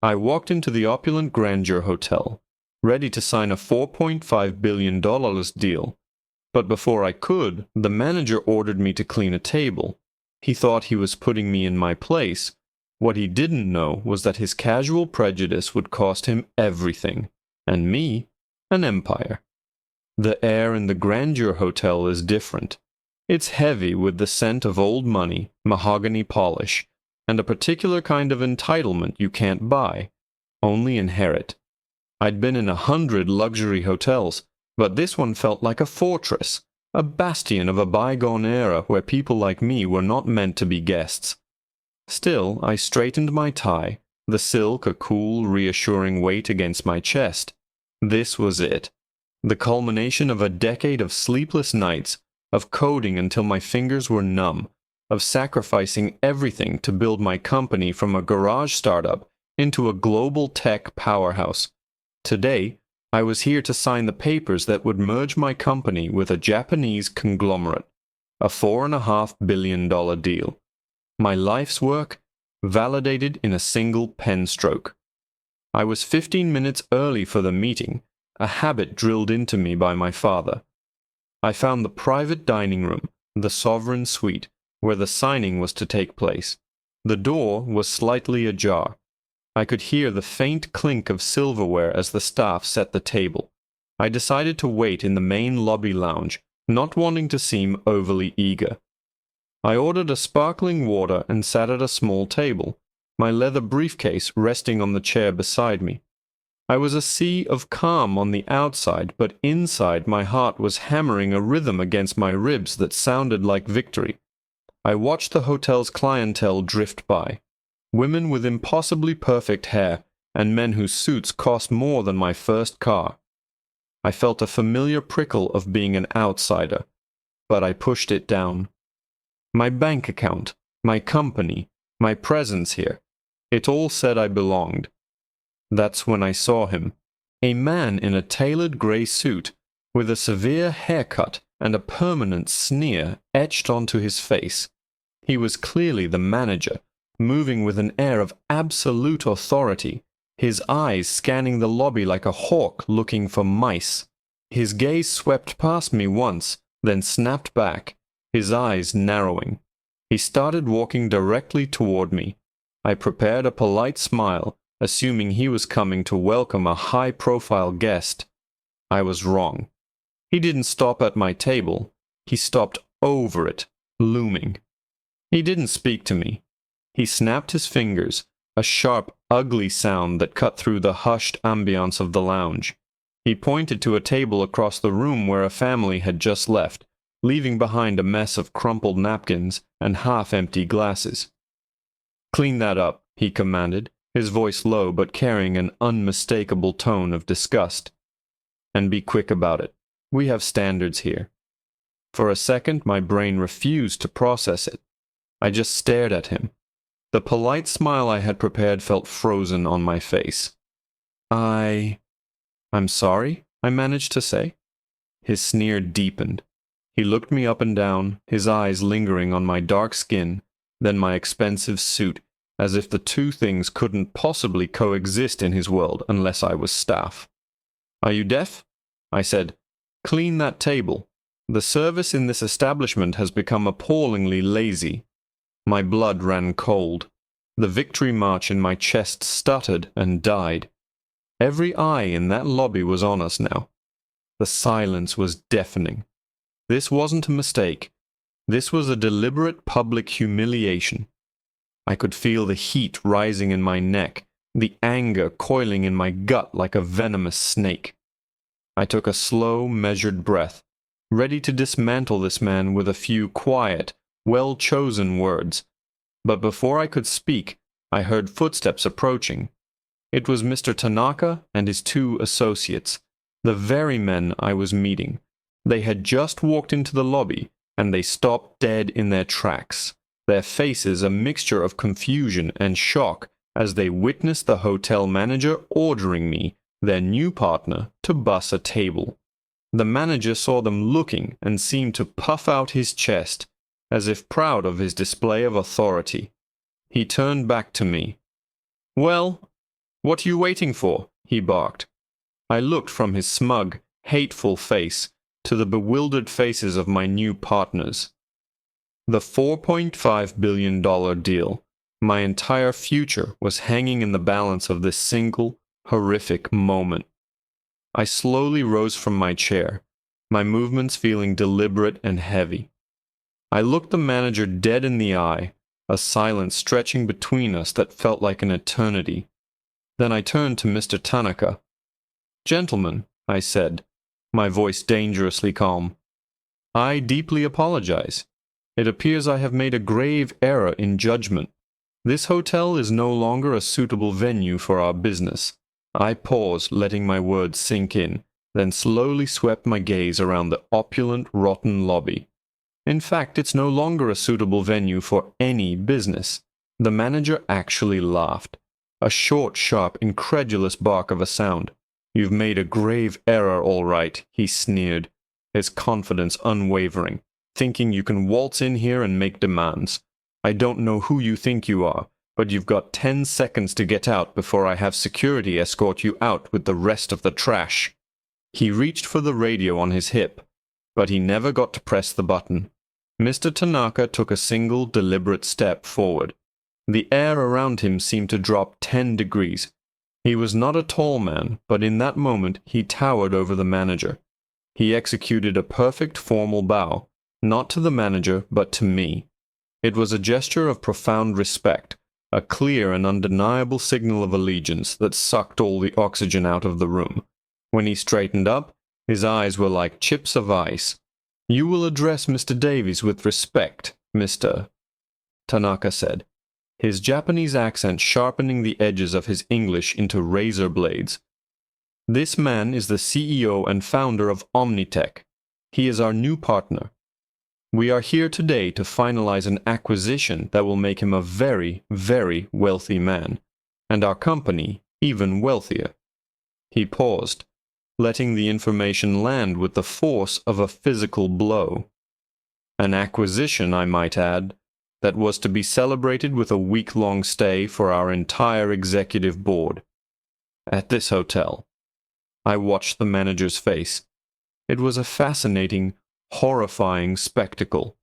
I walked into the opulent Grandeur Hotel, ready to sign a $4.5 billion deal. But before I could, the manager ordered me to clean a table. He thought he was putting me in my place. What he didn't know was that his casual prejudice would cost him everything, and me, an empire. The air in the Grandeur Hotel is different. It's heavy with the scent of old money, mahogany polish, and a particular kind of entitlement you can't buy, only inherit. I'd been in 100 luxury hotels, but this one felt like a fortress, a bastion of a bygone era where people like me were not meant to be guests. Still, I straightened my tie, the silk a cool, reassuring weight against my chest. This was it. The culmination of a decade of sleepless nights, of coding until my fingers were numb, of sacrificing everything to build my company from a garage startup into a global tech powerhouse. Today, I was here to sign the papers that would merge my company with a Japanese conglomerate, a $4.5 billion deal. My life's work validated in a single pen stroke. I was 15 minutes early for the meeting, a habit drilled into me by my father. I found the private dining room, the sovereign suite, where the signing was to take place. The door was slightly ajar. I could hear the faint clink of silverware as the staff set the table. I decided to wait in the main lobby lounge, not wanting to seem overly eager. I ordered a sparkling water and sat at a small table, my leather briefcase resting on the chair beside me. I was a sea of calm on the outside, but inside my heart was hammering a rhythm against my ribs that sounded like victory. I watched the hotel's clientele drift by. Women with impossibly perfect hair, and men whose suits cost more than my first car. I felt a familiar prickle of being an outsider, but I pushed it down. My bank account, my company, my presence here, it all said I belonged. That's when I saw him, a man in a tailored grey suit, with a severe haircut and a permanent sneer etched onto his face. He was clearly the manager, moving with an air of absolute authority, his eyes scanning the lobby like a hawk looking for mice. His gaze swept past me once, then snapped back, his eyes narrowing. He started walking directly toward me. I prepared a polite smile, assuming he was coming to welcome a high-profile guest. I was wrong. He didn't stop at my table. He stopped over it, looming. He didn't speak to me. He snapped his fingers, a sharp, ugly sound that cut through the hushed ambience of the lounge. He pointed to a table across the room where a family had just left, leaving behind a mess of crumpled napkins and half-empty glasses. "Clean that up," he commanded, his voice low but carrying an unmistakable tone of disgust. "And be quick about it. We have standards here." For a second, my brain refused to process it. I just stared at him. The polite smile I had prepared felt frozen on my face. I'm sorry," I managed to say. His sneer deepened. He looked me up and down, his eyes lingering on my dark skin, then my expensive suit, as if the two things couldn't possibly coexist in his world unless I was staff. "Are you deaf?" I said. "Clean that table. The service in this establishment has become appallingly lazy." My blood ran cold. The victory march in my chest stuttered and died. Every eye in that lobby was on us now. The silence was deafening. This wasn't a mistake. This was a deliberate public humiliation. I could feel the heat rising in my neck, the anger coiling in my gut like a venomous snake. I took a slow, measured breath, ready to dismantle this man with a few quiet, well-chosen words. But before I could speak, I heard footsteps approaching. It was Mr. Tanaka and his two associates, the very men I was meeting. They had just walked into the lobby, and they stopped dead in their tracks, their faces a mixture of confusion and shock as they witnessed the hotel manager ordering me, their new partner, to bus a table. The manager saw them looking and seemed to puff out his chest, as if proud of his display of authority. He turned back to me. "Well, "What are you waiting for?" he barked. I looked from his smug, hateful face to the bewildered faces of my new partners. The $4.5 billion deal, my entire future, was hanging in the balance of this single, horrific moment. I slowly rose from my chair, my movements feeling deliberate and heavy. I looked the manager dead in the eye, a silence stretching between us that felt like an eternity. Then I turned to Mr. Tanaka. "Gentlemen," I said, my voice dangerously calm, "I deeply apologize. It appears I have made a grave error in judgment. This hotel is no longer a suitable venue for our business." I paused, letting my words sink in, then slowly swept my gaze around the opulent, rotten lobby. "In fact, it's no longer a suitable venue for any business." The manager actually laughed. A short, sharp, incredulous bark of a sound. "You've made a grave error, all right," he sneered, his confidence unwavering, "thinking you can waltz in here and make demands. I don't know who you think you are, but you've got 10 seconds to get out before I have security escort you out with the rest of the trash." He reached for the radio on his hip, but he never got to press the button. Mr. Tanaka took a single, deliberate step forward. The air around him seemed to drop 10 degrees. He was not a tall man, but in that moment he towered over the manager. He executed a perfect formal bow, not to the manager, but to me. It was a gesture of profound respect, a clear and undeniable signal of allegiance that sucked all the oxygen out of the room. When he straightened up, his eyes were like chips of ice. "You will address Mr. Davies with respect, Mr. Tanaka said, his Japanese accent sharpening the edges of his English into razor blades. "This man is the CEO and founder of Omnitech. He is our new partner. We are here today to finalize an acquisition that will make him a very, very wealthy man, and our company even wealthier." He paused, letting the information land with the force of a physical blow. An acquisition, I might add, that was to be celebrated with a week-long stay for our entire executive board. At this hotel. I watched the manager's face. It was a fascinating, horrifying spectacle.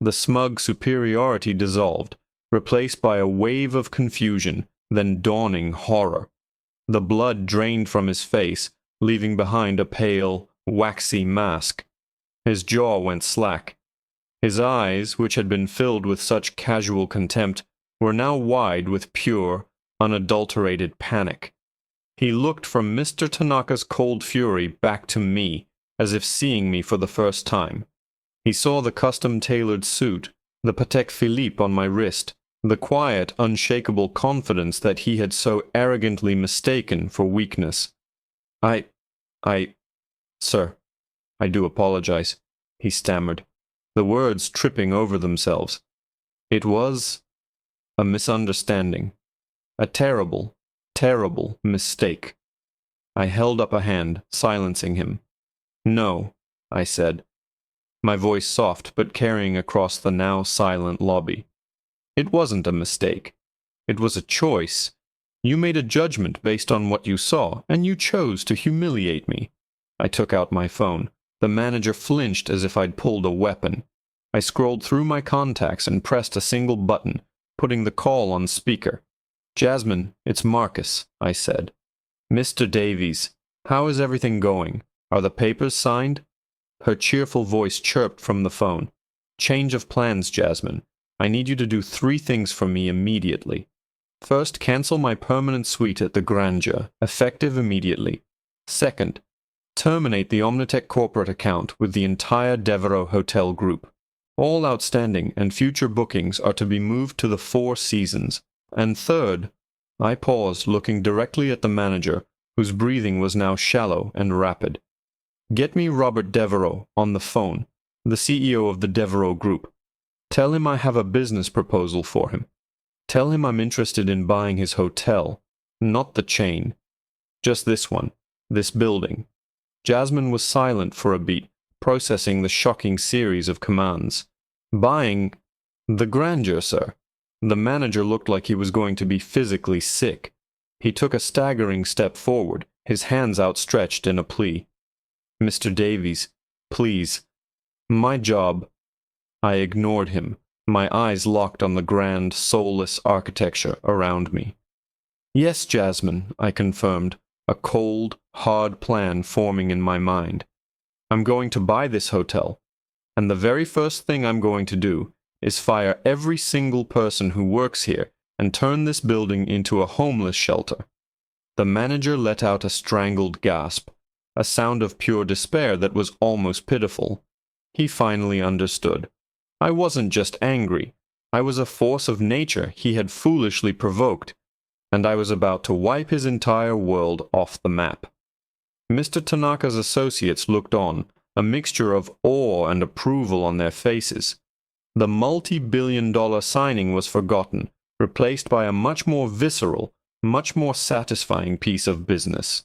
The smug superiority dissolved, replaced by a wave of confusion, then dawning horror. The blood drained from his face, leaving behind a pale, waxy mask. His jaw went slack. His eyes, which had been filled with such casual contempt, were now wide with pure, unadulterated panic. He looked from Mr. Tanaka's cold fury back to me, as if seeing me for the first time. He saw the custom-tailored suit, the Patek Philippe on my wrist, the quiet, unshakable confidence that he had so arrogantly mistaken for weakness. Sir, I do apologize," he stammered, the words tripping over themselves. "It was a misunderstanding. A terrible, terrible mistake." I held up a hand, silencing him. "No," I said, my voice soft but carrying across the now silent lobby. "It wasn't a mistake. It was a choice. You made a judgment based on what you saw, and you chose to humiliate me." I took out my phone. The manager flinched as if I'd pulled a weapon. I scrolled through my contacts and pressed a single button, putting the call on speaker. "Jasmine, it's Marcus," I said. "Mr. Davies, how is everything going? Are the papers signed?" Her cheerful voice chirped from the phone. "Change of plans, Jasmine. I need you to do 3 things for me immediately. First, cancel my permanent suite at the Grandeur, effective immediately. Second, terminate the Omnitech corporate account with the entire Devereux Hotel Group. All outstanding and future bookings are to be moved to the 4 Seasons. And third," I paused, looking directly at the manager, whose breathing was now shallow and rapid, "get me Robert Devereux on the phone, the CEO of the Devereux Group. Tell him I have a business proposal for him. Tell him I'm interested in buying his hotel, not the chain. Just this one, this building." Jasmine was silent for a beat, processing the shocking series of commands. "Buying the Grandeur, sir." The manager looked like he was going to be physically sick. He took a staggering step forward, his hands outstretched in a plea. "Mr. Davies, please. My job." I ignored him, my eyes locked on the grand, soulless architecture around me. "Yes, Jasmine," I confirmed, a cold, hard plan forming in my mind. "I'm going to buy this hotel, and the very first thing I'm going to do is fire every single person who works here and turn this building into a homeless shelter." The manager let out a strangled gasp, a sound of pure despair that was almost pitiful. He finally understood. I wasn't just angry. I was a force of nature he had foolishly provoked, and I was about to wipe his entire world off the map. Mr. Tanaka's associates looked on, a mixture of awe and approval on their faces. The multi-billion-dollar signing was forgotten, replaced by a much more visceral, much more satisfying piece of business.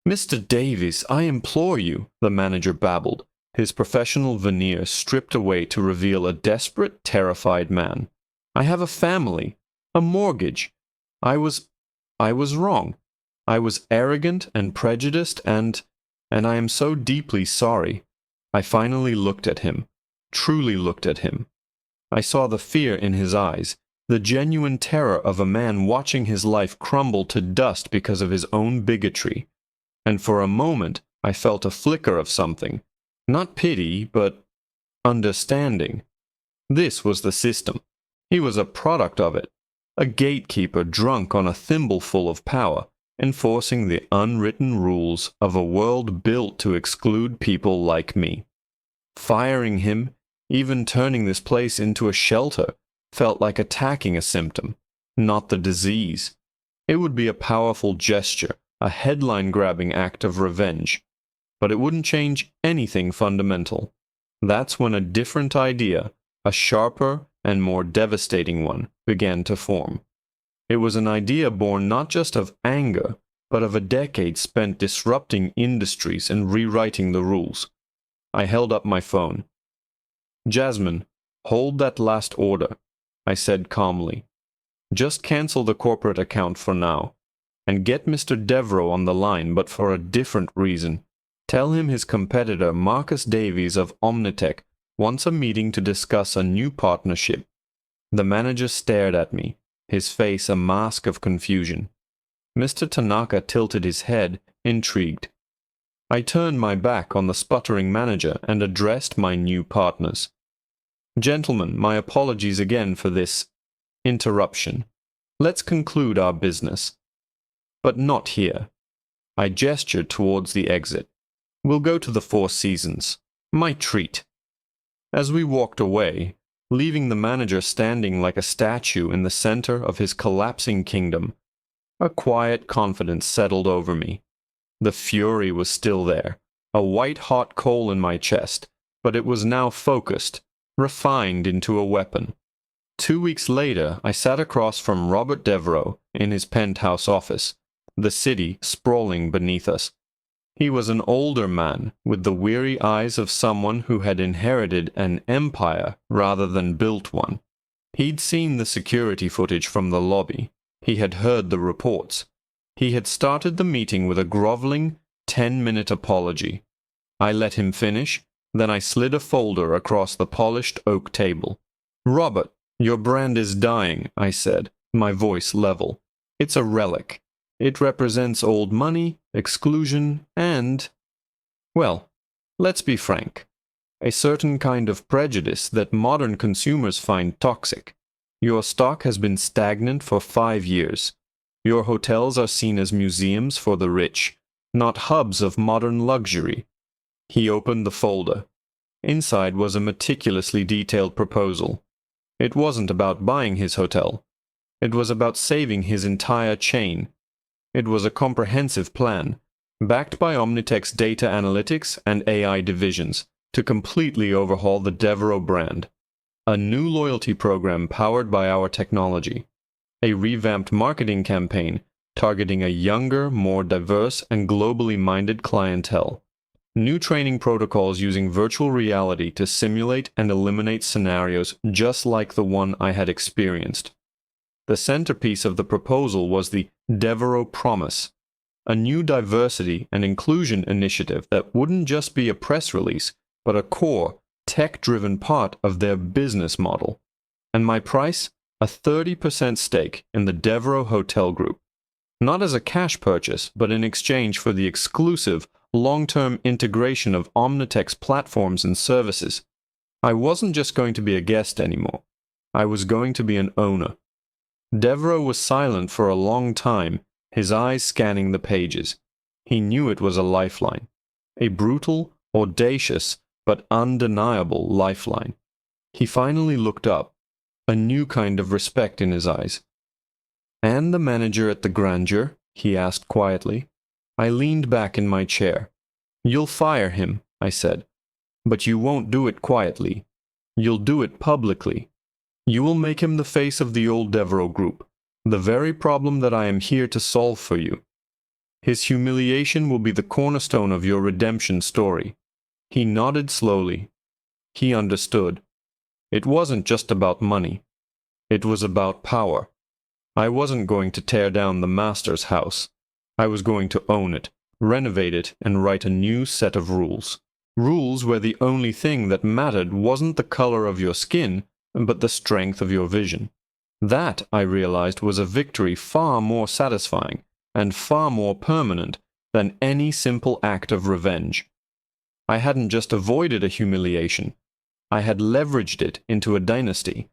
"Mr. Davies, I implore you," the manager babbled, his professional veneer stripped away to reveal a desperate, terrified man. "I have a family, a mortgage. I was wrong. I was arrogant and prejudiced and I am so deeply sorry." I finally looked at him, truly looked at him. I saw the fear in his eyes, the genuine terror of a man watching his life crumble to dust because of his own bigotry. And for a moment I felt a flicker of something. Not pity, but understanding. This was the system. He was a product of it. A gatekeeper drunk on a thimbleful of power, enforcing the unwritten rules of a world built to exclude people like me. Firing him, even turning this place into a shelter, felt like attacking a symptom, not the disease. It would be a powerful gesture, a headline-grabbing act of revenge, but it wouldn't change anything fundamental. That's when a different idea, a sharper and more devastating one, began to form. It was an idea born not just of anger, but of a decade spent disrupting industries and rewriting the rules. I held up my phone. "Jasmine, hold that last order," I said calmly. "Just cancel the corporate account for now, and get Mr. Devereaux on the line, but for a different reason. Tell him his competitor Marcus Davies of Omnitech wants a meeting to discuss a new partnership." The manager stared at me, his face a mask of confusion. Mr. Tanaka tilted his head, intrigued. I turned my back on the sputtering manager and addressed my new partners. "Gentlemen, my apologies again for this interruption. Let's conclude our business. But not here." I gestured towards the exit. "We'll go to the Four Seasons. My treat." As we walked away, leaving the manager standing like a statue in the center of his collapsing kingdom, a quiet confidence settled over me. The fury was still there, a white-hot coal in my chest, but it was now focused, refined into a weapon. 2 weeks later, I sat across from Robert Devereaux in his penthouse office, the city sprawling beneath us. He was an older man, with the weary eyes of someone who had inherited an empire rather than built one. He'd seen the security footage from the lobby. He had heard the reports. He had started the meeting with a groveling, 10-minute apology. I let him finish, then I slid a folder across the polished oak table. "Robert, your brand is dying," I said, my voice level. "It's a relic. It represents old money, exclusion, and, well, let's be frank, a certain kind of prejudice that modern consumers find toxic. Your stock has been stagnant for 5 years. Your hotels are seen as museums for the rich, not hubs of modern luxury." He opened the folder. Inside was a meticulously detailed proposal. It wasn't about buying his hotel. It was about saving his entire chain. It was a comprehensive plan, backed by Omnitech's data analytics and AI divisions, to completely overhaul the Devereaux brand. A new loyalty program powered by our technology. A revamped marketing campaign targeting a younger, more diverse, and globally minded clientele. New training protocols using virtual reality to simulate and eliminate scenarios just like the one I had experienced. The centerpiece of the proposal was the Devereaux Promise, a new diversity and inclusion initiative that wouldn't just be a press release, but a core, tech-driven part of their business model. And my price? A 30% stake in the Devereaux Hotel Group. Not as a cash purchase, but in exchange for the exclusive, long-term integration of Omnitech's platforms and services. I wasn't just going to be a guest anymore. I was going to be an owner. Devereaux was silent for a long time, his eyes scanning the pages. He knew it was a lifeline. A brutal, audacious, but undeniable lifeline. He finally looked up, a new kind of respect in his eyes. "And the manager at the Grandeur?" he asked quietly. I leaned back in my chair. "You'll fire him," I said. "But you won't do it quietly. You'll do it publicly. You will make him the face of the old Devereaux Group, the very problem that I am here to solve for you. His humiliation will be the cornerstone of your redemption story." He nodded slowly. He understood. It wasn't just about money. It was about power. I wasn't going to tear down the master's house. I was going to own it, renovate it, and write a new set of rules. Rules where the only thing that mattered wasn't the color of your skin, but the strength of your vision. That, I realized, was a victory far more satisfying and far more permanent than any simple act of revenge. I hadn't just avoided a humiliation. I had leveraged it into a dynasty.